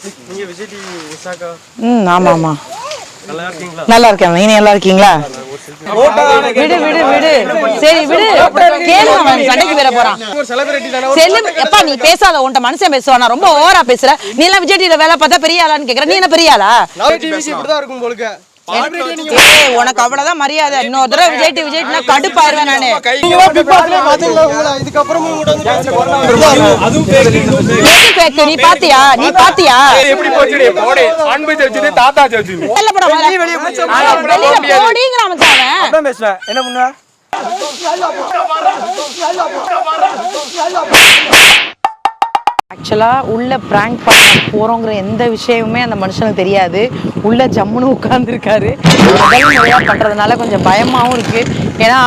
நீங்க விஜய் டிவி விசாகா ஆமா ஆமா நல்லா இருக்கீங்களா? நல்லா இருக்கேன். நீங்க நல்லா இருக்கீங்களா? விடு விடு விடு சரி விடு. கேளுங்க, அவன் சண்டைக்கு வேற போறான். ஒரு செலிபிரிட்டி தான. செல்லும் எப்பா நீ பேசாத, உன்ட்ட மனுஷன் பேசுவானா? ரொம்ப ஓவரா பேசுற. நீ எல்லாம் விஜய் டிவில வேலை பார்த்தா பெரிய ஆளான்னு கேக்குற. நீ என்ன பெரிய ஆளா? நான் டிவி இப்படி தான் இருக்கும் போலுக்கு. ஏய் உனக்கு அவ்வளவுதான் மரியாதை. இன்னொரு தடவை விஜய் டிவினா கடுப்பாயிருவேன் நானு. நீங்க பிக் பாஸ்ல பாத்தீங்களா? இதுக்கு அப்புறமும் கூட வந்து அதுவும் ஃபேக். நீ பாத்தியா? நீ பாத்தியா? எப்படி போச்சுடி? போடி அன்பு தெரிஞ்சது தாத்தா தெரிஞ்சது. வெளிய போடா. நீ வெளிய போடிங்கற மச்சான். அதான் பேசுறேன். என்ன பண்ணு? ஆக்சுவலா உள்ள பிராங்க் பண்ண போறோங்கிற எந்த விஷயமுமே அந்த மனுஷனுக்கு தெரியாது. உள்ள ஜம்முன்னு உட்கார்ந்துருக்காரு. முதல் முறையா பண்றதுனால கொஞ்சம் பயமாவும் இருக்கு. ஏன்னா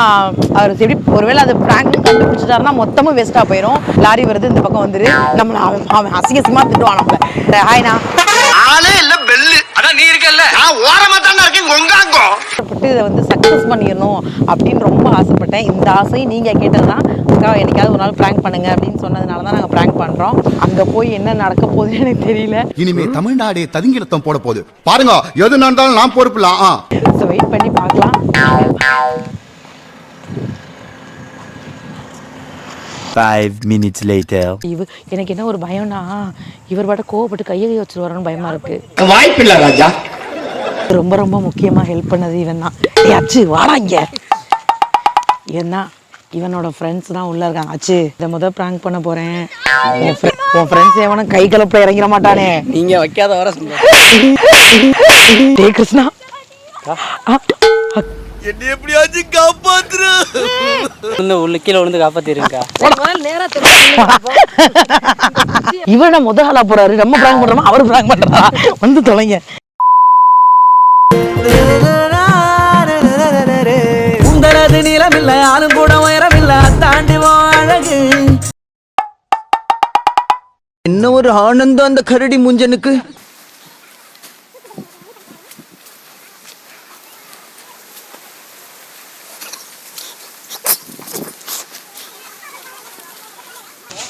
அவர் எப்படி ஒருவேளை அது பிராங்க் கண்டுபிடிச்சிட்டாருன்னா மொத்தமும் வேஸ்டா போயிடும். லாரி வருது, இந்த பக்கம் வந்துரு, நம்மள அவன் அசிங்கமா திட்டுவான் நம்மள. ஹாய்னா ஆளே இல்ல பெல்லு. அதான் நீ இருக்கல்ல, நான் ஓரமா தான இருக்கேன். கொங்காங்கோ இதை வந்து சக்சஸ் பண்ணிடணும் அப்படின்னு ரொம்ப ஆசைப்பட்டேன். இந்த ஆசை நீங்க கேட்டதுதான். அக்கா என்னைக்காவது ஒரு நாள் பிராங்க் பண்ணுங்க அப்படின்னு சொன்னதுனால தான் நாங்கள் பிராங்க் பண்றோம். அங்க போய் என்ன நடக்க போகுதுன்னு எனக்கு தெரியல. இனிமே தமிழ்நாடு ததிங்கிலத்தம் போட போகுது பாருங்க. எது நடந்தாலும் நான் பொறுப்புலாம். வெயிட் பண்ணி பார்க்கலாம். 5 minutes later. எனக்கு என்ன ஒரு பயம்னா, இவர் பாட்ட கோவப்பட்டு கையை வச்சுருவாரோன்னு பயமா இருக்கு. வாய்ப்பில்ல ராஜா. ரொம்ப ரொம்ப முக்கியமா ஹெல்ப் பண்ணது இவன் தான். அச்சு வாடா இங்க. இவன் தான், இவனோட ஃப்ரெண்ட்ஸ் தான் உள்ள இருக்காங்க. அச்சு இதை முதல் பிராங்க் பண்ண போறேன். உன் ஃப்ரெண்ட்ஸ் எவனும் கை கலப்புல இறங்கிட மாட்டானே. நீங்க வைக்காத வர டே கிருஷ்ணா, என்ன எப்படியாச்சும் காப்பாத்துரு. உள்ள கீழே விழுந்து காப்பாத்திருக்கா. இவன முதல் ஆளா போறாரு. நம்ம பிராங்க் பண்றோமா அவரு பிராங்க் பண்றா? வந்து தொலைங்க. உங்களது நீளம் இல்ல, ஆளும் கூட உயரம் இல்ல, தாண்டி அழகு. என்ன ஒரு ஆனந்தம் அந்த கரடி முஞ்சனுக்கு.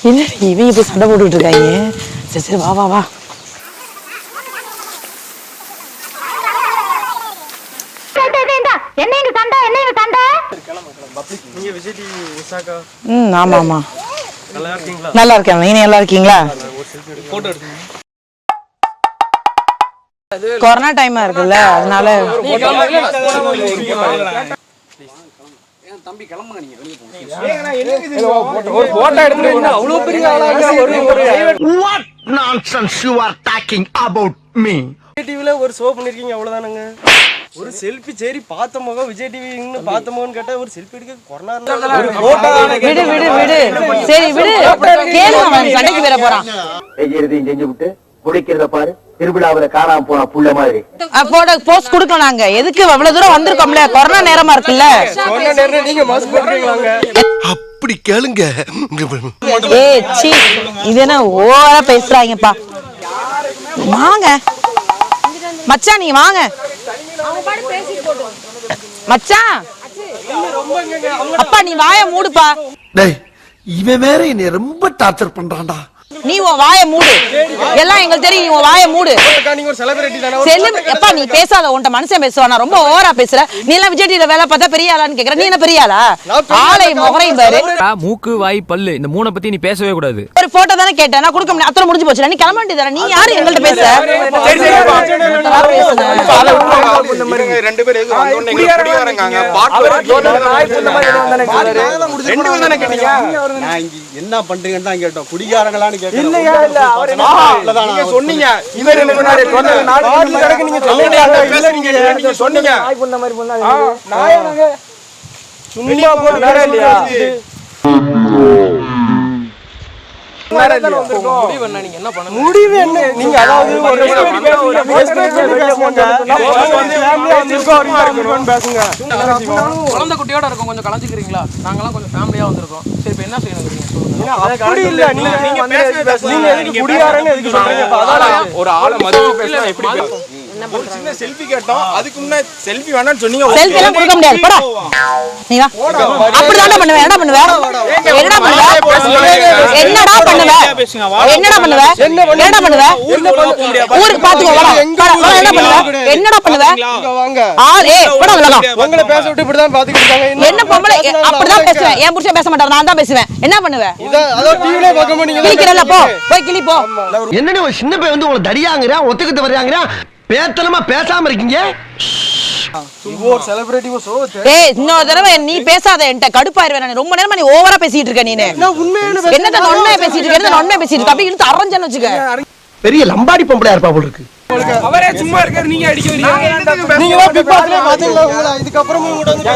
என்ன இவங்க போய் சண்டை போட்டுட்டு இருக்காங்க? சரி சரி வா வா வா. நீங்க விஜய் டிவி விசாகா ஆமா ஆமா நல்லா இருக்கீங்களா? நல்லா இருக்கேன். நீங்க நல்லா இருக்கீங்களா? போட்டோ எடுங்க. கொரோனா டைமா இருக்குல்ல, அதனால ஒரு போட்டோ எடுத்துட்டு அவ்வளவு பெரிய ஆளாங்க. What nonsense you are talking about me? Vijay டிவில ஒரு ஷோ பண்ணிருக்கீங்க அவ்வளவுதானங்க. ஒரு செல்ஃபி சரி பார்த்த முகம் விஜய் டிவின்னு பார்த்த முகம்னு கேட்டா ஒரு செல்ஃபி எடுக்க கொரோனா ஒரு போட்டோ விடு விடு விடு சரி விடு. கேளுங்க, அவன் சண்டைக்கு வேற போறான். செய்யறதையும் செஞ்சு விட்டு குடிக்கிறத பாரு. திருவிழாவில காணாம போன புள்ள மாதிரி போட போஸ்ட் கொடுக்கலாம். நாங்க எதுக்கு அவ்வளவு தூரம் வந்திருக்கோம்ல, கொரோனா நேரமா இருக்குல்ல. சொன்ன நேரம் நீங்க மாஸ்க் போடுறீங்களாங்க? அப்படி கேளுங்க. ஏய் சீ, இது என்ன ஓவரா பேசுறாங்கப்பா. வாங்க மச்சான், நீங்க வாங்க மச்சான். அப்பா நீ வாயை மூடுப்பா. டேய், இவன் வேற என்னை ரொம்ப டார்ச்சர் பண்றான்டா. நீ உன் வாயை மூடு. எல்லாம் எங்களுக்கு தெரியும், நீ உன் வாயை மூடு. நீங்க ஒரு செலிபிரிட்டி தான. செல்லும் எப்பா நீ பேசாத, உன்ட்ட மனுஷன் பேசுவானா? ரொம்ப ஓவரா பேசுற. நீ எல்லாம் விஜய் டிவில வேலை பார்த்தா பெரிய ஆளான்னு கேக்குற. நீ என்ன பெரிய ஆளா? ஆளை முகரையும் பாரு. மூக்கு வாய் பல்லு இந்த மூணை பத்தி நீ பேசவே கூடாது. ஒரு போட்டோ தானே கேட்டேன், நான் கொடுக்க முடியாது. அத்தனை முடிஞ்சு போச்சு. நீ கிளம்ப வேண்டியதானே. நீ யாரு எங்கள்ட்ட பேச? ரெண்டு பேரும் எதுக்கு வந்த உடனே எங்க குடியாரங்க பாட்டு ரெண்டு பேரும் தானே கேட்டீங்க. நான் இங்க என்ன பண்றீங்கன்னு தான் கேட்டோம். குடிகாரங்களான்னு கேட்டோம். இல்லையா இல்ல அவர் நீங்க சொன்னீங்க. இவர் என்ன சொன்னாரு? பாட்டில் கணக்கு நீங்க சொன்னீங்க. நீங்க சொன்னீங்க நாய் பண்ண மாதிரி பண்ணாங்க. நாயங்க சும்மா போட்டு வேற இல்லையா? முடிவு என்ன? நீங்க அதாவது ஒரு பேசுங்க. குழந்தை குட்டியோட இருக்கும், கொஞ்சம் கலந்துக்கிறீங்களா? நாங்கெல்லாம் கொஞ்சம் ஃபேமிலியா வந்திருக்கோம். சரி இப்ப என்ன செய்யணும்? அப்படி இல்ல. நீங்க எதுக்கு குடியாரன்னு எதுக்கு சொல்றீங்க? ஒரு ஆளை மதிச்சு பேசினா எப்படி பேசும்? என்ன ஒரு சின்ன செல்ஃபி கேட்டோம். அதுக்கு முன்ன செல்ஃபி வேணாம்னு சொன்னீங்க. செல்ஃபி எல்லாம் கொடுக்க முடியாது. போடா. நீ வா. அப்படிதான்டா பண்ணுவே. என்னடா பண்ணுவே? என்னடா பண்ணுவே? என்னடா பண்ணுவே? என்னடா பண்ணுவே? என்னடா பண்ணுவே? ஊருக்கு பாத்துக்கோ. வாடா. என்னடா பண்ணுவே? என்னடா பண்ணுவே? இங்க வாங்க. ஏய் போடா உள்ளடா. உங்களை பேச விட்டு இப்படி தான் பாத்துக்கிட்டு இருக்காங்க. என்ன பொம்பளை அப்படிதான் பேசுவேன். என் புருஷன் பேச மாட்டாரு. நான் தான் பேசுவேன். என்ன பண்ணுவே? அதோ டிவில பார்க்க மாட்டீங்க. கிளிக்கிறல்ல போ. போய் கிளி போ. என்னன்னு ஒரு சின்ன பையன் வந்து உங்களை தடியாங்கறா ஒத்துக்கிட்டு வர்றாங்கறா பேத்தலமா பேசாம இருக்கீங்க. ஒரு செலிபிரிட்டி சோ. ஏய் இன்னொரு தடவை நீ பேசாத என்கிட்ட கடுப்பாயிருவேன். நான் ரொம்ப நேரமா நீ ஓவரா பேசிட்டு இருக்க. நீனு என்னத்த நொண்மையா பேசிட்டு இருக்க? என்னத்த நொண்மையா பேசிட்டு இருக்க? அப்படி இழுத்து அரஞ்சன்னு வச்சுக்க. பெரிய லம்பாடி பொம்பளையா இருப்பா போல இருக்கு. அவரே சும்மா இருக்காரு, நீங்க அடிக்க வரீங்க. நீங்க பிக் பாஸ்ல பாத்தீங்களா? உங்களை இதுக்கு அப்புறமும் கூட வந்து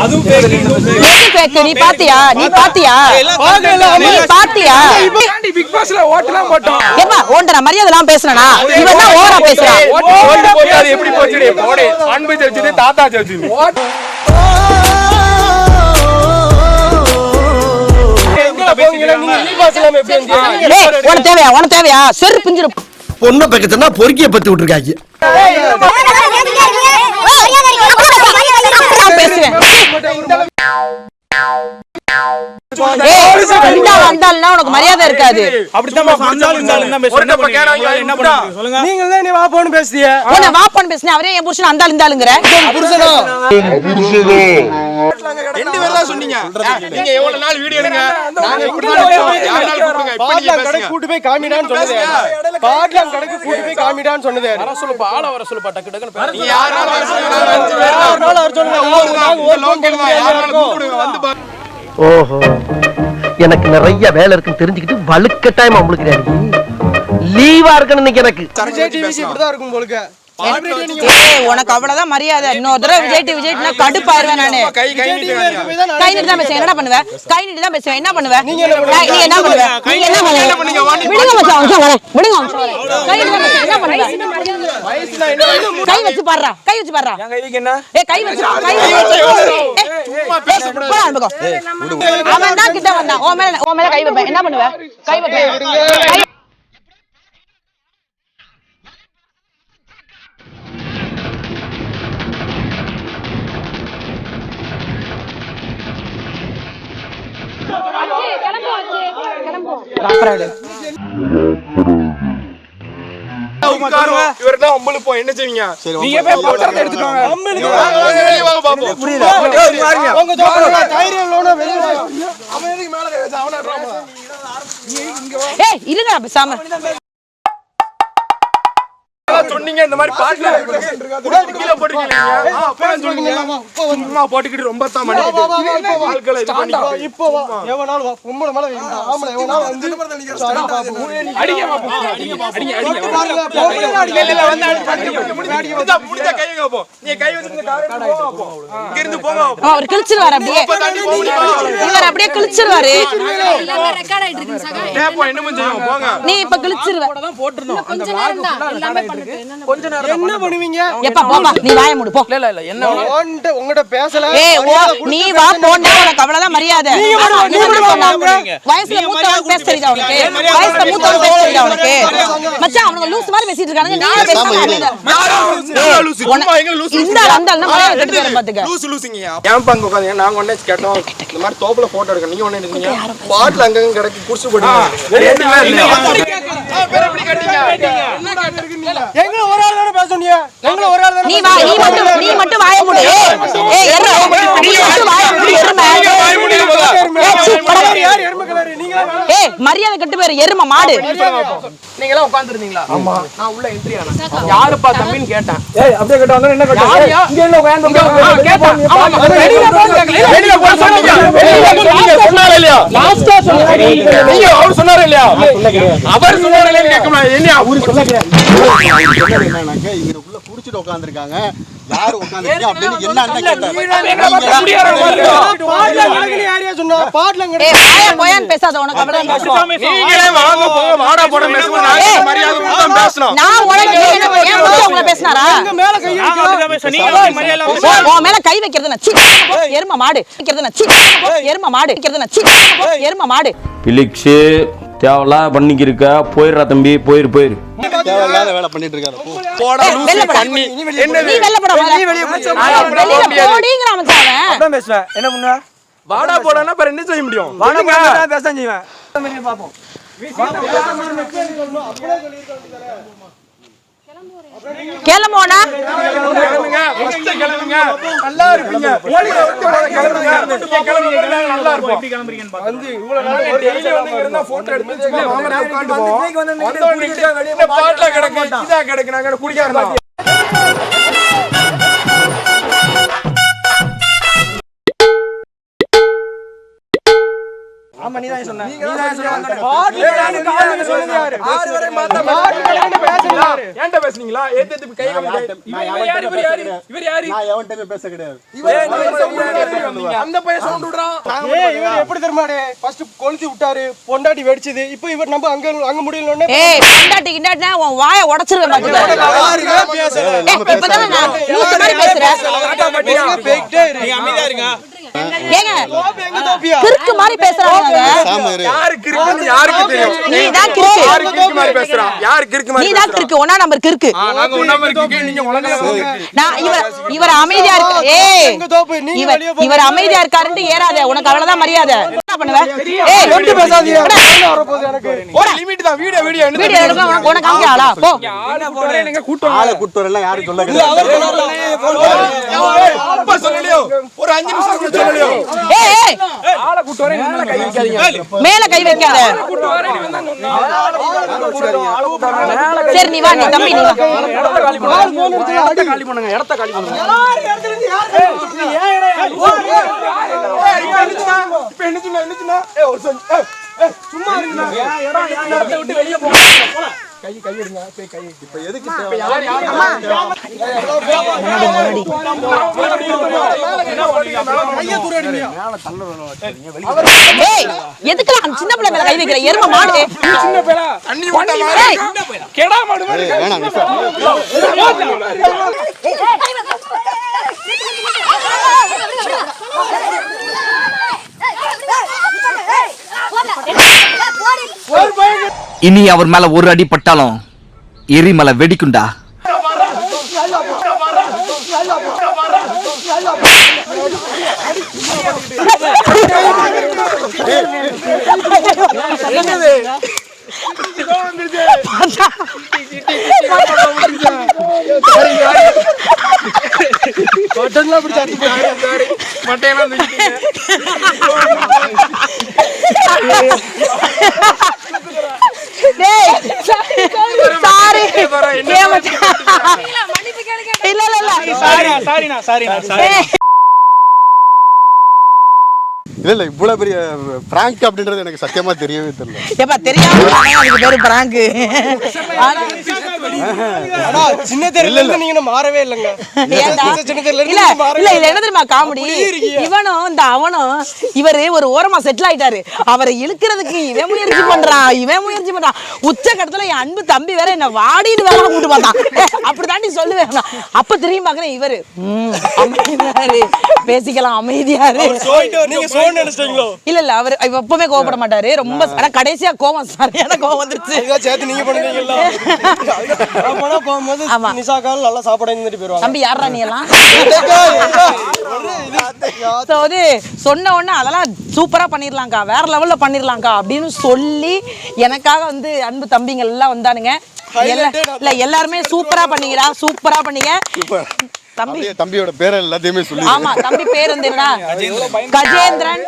அதுவும் fake, இதுவும் fake. எது fake? நீ பாத்தியா? நீ பாத்தியா? நீ பாத்தியா? ஏன்டி பிக் பாஸ்ல ஓட்டலாம் போட்டோம்? ஏப்பா ஓண்டற மரியாதை எல்லாம் பேசுறனா? இவன் தான் ஓவரா பேசுறான். ஓட்டு போட்டு அது எப்படி போச்சுடி? போடே அன்பு தெரிஞ்சது தாத்தா தெரிஞ்சது. உனக்கு தேவையா? உனக்கு தேவையா? செரு பிஞ்சிரு. பொண்ணை பக்கத்துனா பொறுக்கிய பத்தி விட்டுருக்காங்க. பேசுவேன். வந்தாலும்னா உனக்கு மரியாதை இருக்காது. நீங்களே வா போன்னு பேசுறிய. உன்னை வா போன்னு பேசுனேன். அவரே என் புருஷன் அந்த இருந்தாலுங்கற. ரெண்டு பேர் தான் சொன்னீங்க. நீங்க எவ்வளவு நாள் வீடியோ எடுங்க. நாங்க இப்படி தான் நினைச்சோம். யாரால கூப்பிடுங்க. இப்ப நீங்க பேசுங்க. கூட்டி போய் காமிடான்னு சொன்னது. பாட்லாம் கடைக்கு கூட்டி போய் காமிடான்னு சொன்னது. வர சொல்லுப்பா. ஆள வர சொல்லுப்பா. டக்கு டக்குன்னு நீங்க யாரால வர சொல்லுங்க. யாரால வர சொல்லுங்க. நாங்க லோக்கல் தான். யாரால கூப்பிடுங்க வந்து பாருங்க. ஓஹோ எனக்கு நிறைய வேலை இருக்குன்னு தெரிஞ்சுக்கிட்டு வலுக்கட்டாயமா உங்களுக்கு லீவா இருக்குன்னு இன்னைக்கு எனக்கு. விஜய் டிவிக்கு இப்படிதான் இருக்கும் போலுக்கு. உனக்கு அவ்வளவுதான் மரியாதை. இன்னொரு தடவை விஜய்னா கடுப்பாயிருவேன் நானு. கை நீட்டி தான் பேசுவேன். என்ன பண்ணுவ? கை நீட்டி தான் பேசுவேன். என்ன பண்ணுவ? நீ என்ன பண்ணுவ? நீ என்ன பண்ணுவ? விடுங்க மச்சான். விடுங்க. கை நீட்டி தான் பேசுவேன். என்ன பண்ணுவ? கை வச்சு பாடுறா. கை வச்சு பாடுறா. என் கைக்கு என்ன? கை வச்சு சும்மா பேச கூடாது. அவன் தான் கிட்ட வந்தான். உன் மேல கை வைப்பேன். என்ன பண்ணுவ? கை வைப்பேன். இவர்தான் உங்களுக்கு என்ன செய்வீங்க? நீங்க போய் பத்திரத்தை எடுத்துட்டு வாங்க. வெளிய வாங்க பாப்போம். புரியல. உங்க ஜோபல தைரியம் லோன வெளிய வாங்க. அவன் எதுக்கு மேல கை வச்சா? அவன ராமா. ஏய் இருங்கடா பேசாம. சொன்னீங்க இந்த மாதிரி பாட்ல கீழ போட்டுக்கீங்க. அப்பதான் சொல்லுங்க. சும்மா போட்டுக்கிட்டு ரொம்ப தான் மணிக்கு ஆட்களை இது பண்ணி இப்போ எவனால பொம்பளை மேல ஆம்பளை எவனால வந்து அடிங்க பாப்போம். அடிங்க இல்ல வந்து அடிங்க. முடிஞ்சா கைங்க போ. நீ கை வச்சிருந்த காரை போ. இங்க இருந்து போங்க. அவர் கிழிச்சிருவாரு அப்படியே. இவர் அப்படியே கிழிச்சிருவாரு. ரெக்கார்ட் ஆயிட்டு இருக்கு சகா. டேப்போ என்ன செய்யும் போங்க. நீ இப்ப கிழிச்சிருவ. தான் போட்டுறணும். அந்த கொஞ்ச நேரம் தான் எல்லாமே பண்ணுது. கொஞ்ச நேரம் என்ன பண்ணுவீங்க? எப்பா போப்பா நீ வாயை மூடு போ. இல்ல என்ன உங்ககிட்ட பேசல. ஏய் நீ வா போன்னா உனக்கு அவ்வளவுதான் மரியாதை. வயசுல மூத்தவன் பேச தெரியுதா உனக்கு? வயசுல மூத்தவன் பேச தெரியுதா உனக்கு? மச்சான் அவனுங்க லூஸ் மாதிரி பேசிட்டு இருக்கானுங்க. நீ பேசாம இந்த அந்தால்னா மரியாதை கெட்டு போயிடும் பாத்துக்க. லூசுங்கயா. ஏன் பங்கு உட்கார்ந்தீங்க? நாங்க ஒண்ணே கேட்டோம். இந்த மாதிரி தோப்புல போட்டோ எடுக்க நீங்க ஒண்ணே எடுத்தீங்க. பாட்ல அங்க கிடக்கு குடிச்சு போடுங்க. ரெண்டுமே இல்ல. வேற எப்படி கட்டிங்க? என்ன கேட்டிருக்கீங்க? எங்க ஒரு ஆள் தான பேசுறீங்க. எங்க ஒரு ஆள் தான. நீ மட்டும் வாயை மூடு. ஏய் எர்ற. நீ மட்டும் வாயை மூடு எருமை. யார் எருமை கலர்? நீங்க ஏய் மரியாதை கெட்டு போயிரு எருமை மாடு. நீங்க எல்லாம் உட்கார்ந்திருந்தீங்களா? ஆமா. நான் உள்ள என்ட்ரி ஆனேன். யாருப்பா தம்பின்னு கேட்டேன். ஏய் அப்படியே கேட்ட வந்தா என்ன கேட்ட? இங்க என்ன உட்கார்ந்து கேட்டேன். ஆமா வெளியில போங்க. வெளியில போய் சொன்னீங்க. வெளியில சொன்னாரே இல்லையா? லாஸ்டா சொன்னீங்க. நீங்க அவர் சொன்னாரே இல்லையா? அவர் சொன்னாரே இல்லையா கேட்கமா? என்ன அவர் சொன்னாரே. என்னன்னாக்க இங்க உள்ள குடிச்சிட்டு உட்கார்ந்திருக்காங்க. யார் உட்கார்ந்திருக்கீங்க அப்படின்னு என்ன கேட்டாங்க. பாட்ல கிடக்குன்னு யாரையா சொன்னா? பாட்ல கிடக்கு. ஏய் வாயை போயான்னு பேசாத உனக்கு அவ்வளவுதான் பேசுவோம். நீங்களே வாங்க போங்க வாடா போட பேசுங்க. நான் மரியாதை கொடுத்தா பேசணும். நான் உனக்கு என்ன ஏன் போய் உங்களை பேசினாரா? மேல கை உன் மேல கை வைக்கிறது நான் சீ எருமை மாடு. வைக்கிறது நான் சீ எருமை மாடு. வைக்கிறது நான் சீ எருமை மாடு. பிலிக்ஸ் தேவையில்லாம் பண்ணிக்கிருக்க போயிடுறா தம்பி போயிரு தேவையில்லாத வேலை பண்ணிட்டு இருக்காரு போ. போடா லூசு பண்ணி என்னது நீ வெளில போடா நீ வெளிய போய் வெளில போடிங்கற மச்சான் அதான் பேசுவேன் என்ன பண்ணுவ வாடா போடானா அப்புறம் என்ன செய்ய முடியும் வாடா போடா பேச தான் செய்வேன் பாப்போம் கேளமோனா கிளம்புங்க ஃபர்ஸ்ட் கிளம்புங்க நல்லா இருப்பீங்க ஓடில வந்து கிளம்புங்க நல்லா இருப்போம் எப்படி கிளம்புறீங்கன்னு பாருங்க வந்து இவ்வளவு நாள் டெய்லி வந்து இருந்தா போட்டோ எடுத்து மாமரே உட்கார்ந்துவோம் வந்து வெளிய பாட்ல கிடக்கு இதா கிடக்கு நாங்க குடிக்க இருந்தோம் ஆமா நீ தான் சொன்ன சொல்லுங்க யாரு 6 வரை மாத்த பேசுறீங்களா ஏன்டா பேசுனீங்களா ஏத்து கை இவர் யாரு நான் எவன்கிட்டயும் பேச கிடையாது. அந்த பையன் சவுண்ட் விடுறான் இவர் எப்படி தெரியுமாடே ஃபர்ஸ்ட் கொளுத்தி விட்டாரு பொண்டாட்டி வெடிச்சது இப்போ இவர் நம்ம அங்க முடியலனே ஏய் பொண்டாட்டி கிண்டாட்டினா உன் வாயை உடைச்சிருவேன் பாத்துக்க இப்பதான் நான் லூசு மாதிரி பேசுறேன் பேக்டே நீ அமைதியா இருங்க ஏங்க கிறுக்கு மாதிரி பேசுறாங்க யாரு கிறுக்குன்னு யாருக்கு தெரியும் நீ தான் கிறுக்கு யாரு கிறுக்கு மாதிரி பேசுறான் யாரு கிறுக்கு மாதிரி நீ தான் கிறுக்கு ஒண்ணா நம்பர் கிறுக்கு நாங்க ஒண்ணா நம்பர் கிறுக்கு நீங்க உலகல நான் இவர் அமைதியா இருக்கு ஏய் இவர் அமைதியா இருக்காருன்னு ஏறாத உனக்கு அவ்வளவுதான் மரியாதை என்ன பண்ணுவ ஏய் ஒட்டு பேசாதீங்க வர போகுது எனக்கு ஒரு லிமிட் தான் வீடியோ எடுக்க உனக்கு அங்க ஆளா போ நீங்க கூட்டம் ஆளை கூட்டு வரல யாரும் சொல்ல கிடையாது. அப்பா சொல்லலையோ ஒரு 5 நிமிஷம் கூட சொல்லலையோ ஏய் ஆளை கூட்டு வரேன் மேல கை வைக்காதீங்க மேல கை வைக்காத கூட்டு வரேன் நீ வந்து சரி நீ வா நீ தம்பி நீ வா இடத்த காலி பண்ணுங்க இடத்த காலி பண்ணுங்க இப்ப என்ன சொன்னா ஏய் ஒரு சும்மா இருங்க இடத்தை விட்டு வெளிய போங்க கை எடுங்க கை இப்ப எதுக்கு ஏய் எதுக்கு அந்த சின்ன பிள்ளை மேல கை வைக்கிற எருமை மாடு சின்ன பேரா தண்ணி ஊட்ட மாதிரி கேடா மாடு மாதிரி வேணாம் இனி அவர் மேல ஒரு அடி பட்டாலும் எரிமலை வெடிக்குண்டா சாரி இல்ல இல்ல இவ்வளவு பெரிய பிராங்க் அப்படின்றது எனக்கு சத்தியமா தெரியவே தெரியல. ஏப்பா தெரியாம அதுக்கு பேரு பிராங்க் அடா சின்ன தெருல இருந்து நீங்க மாறவே இல்லங்க சின்ன தெருல இல்ல இருந்து இல்ல இல்ல என்ன தெரியுமா காமெடி இவனும் இந்த அவனும் இவரு ஒரு ஓரமா செட்டில் ஆயிட்டாரு அவரை இழுக்கிறதுக்கு இவன் முயற்சி பண்றான் உச்ச கட்டத்துல என் அன்பு தம்பி வேற என்ன வாடின்னு வேலை கூட்டு பார்த்தான் அப்படிதாண்டி சொல்லுவேன் அப்ப திரும்பி பாக்குறேன் இவரு அமைதியாரு பேசிக்கலாம் அமைதியாரு நீங்க சோன் நினைச்சீங்களோ இல்ல இல்ல அவர் எப்பவுமே கோவப்பட மாட்டாரு ரொம்ப ஆனா கடைசியா கோவம் சரியான கோவம் வந்துருச்சு இத சேர்த்து நீங்க பண்ணுவீங்கல்ல அப்பனா போகும்போது நிஷா கால் நல்லா சாப்பாடு வாங்கிட்டு போயிடுவாங்க தம்பி யாரா நீ எல்லாம் சோ அது சொன்ன உடனே அதெல்லாம் சூப்பரா பண்ணிரலாம்க்கா வேற லெவல்ல பண்ணிரலாம்க்கா அப்படின்னு சொல்லி எனக்காக வந்து அன்பு தம்பிங்க எல்லாம் வந்தானுங்க இல்ல எல்லாருமே சூப்பரா பண்ணீங்க தம்பியோட பேரை எல்லாத்தையுமே சொல்லி ஆமா தம்பி பேர் வந்து என்ன கஜேந்திரன்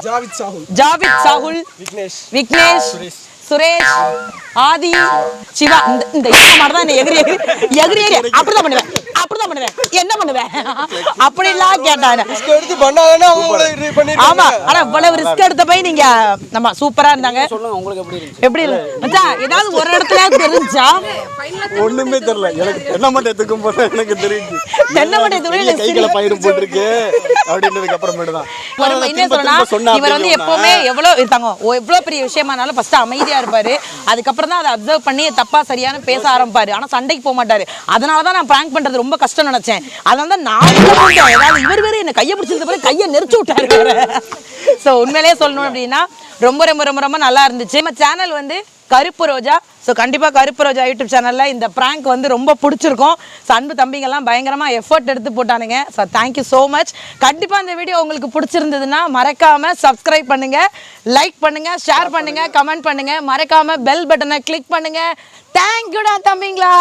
ஜாவித் சாகுல் விக்னேஷ் சுரேஷ் ஆதி சிவா இந்த மாதிரி தான் எகிரி அப்படிதான் பண்ணுவேன் என்ன பண்ணுவேன் அப்படி எல்லாம் கேட்டாங்க ஆமா ஆனா இவ்வளவு ரிஸ்க் எடுத்த போய் நீங்க நம்ம சூப்பரா இருந்தாங்க எப்படி மச்சான் ஏதாவது ஒரு இடத்துல தெரிஞ்சா ஒண்ணுமே தெரியல எனக்கு தென்னை மட்டை எதுக்கும் போது எனக்கு தெரிஞ்சு தென்னை மட்டை கைகளை பயிர் போட்டிருக்கு அப்படின்றதுக்கு அப்புறமேட்டு தான் என்ன சொன்னா இவர் வந்து எப்பவுமே எவ்வளவு இருக்காங்க எவ்வளவு பெரிய விஷயமானாலும் ஃபர்ஸ்ட் அமைதியா இருப்பாரு அதுக்கப்புறம் தான் அதை அப்சர்வ் பண்ணி தப்பா சரியான பேச ஆரம்பிப்பாரு ஆனா சண்டைக்கு போக மாட்டாரு அதனாலதான் நான் பிராங்க் பண்றது ரொம்ப கஷ்டம் நினைச்சேன் அதனால தான் நான் ஏதாவது இவர் வேற என்ன கையை பிடிச்சது பிறகு கையை நெரிச்சு விட்டாரு சோ உண்மையிலேயே சொல்லணும் அப்படின்னா ரொம்ப ரொம்ப ரொம்ப ரொம்ப நல்லா இருந்துச்சு நம்ம சேனல் வந்து கருப்பு ரோஜா. ஸோ கண்டிப்பாக கருப்பு ரோஜா யூடியூப் சேனலில் இந்த ப்ராங்க் வந்து ரொம்ப பிடிச்சிருக்கும். ஸோ அன்பு தம்பிங்கெல்லாம் பயங்கரமாக எஃபர்ட் எடுத்து போட்டானுங்க. So thank you so much. கண்டிப்பாக இந்த வீடியோ உங்களுக்கு பிடிச்சிருந்ததுன்னா மறக்காமல் சப்ஸ்கிரைப் பண்ணுங்கள், லைக் பண்ணுங்கள், ஷேர் பண்ணுங்கள், கமெண்ட் பண்ணுங்கள், மறக்காமல் பெல் பட்டனை கிளிக் பண்ணுங்கள். தேங்க்யூடா தம்பிங்களா.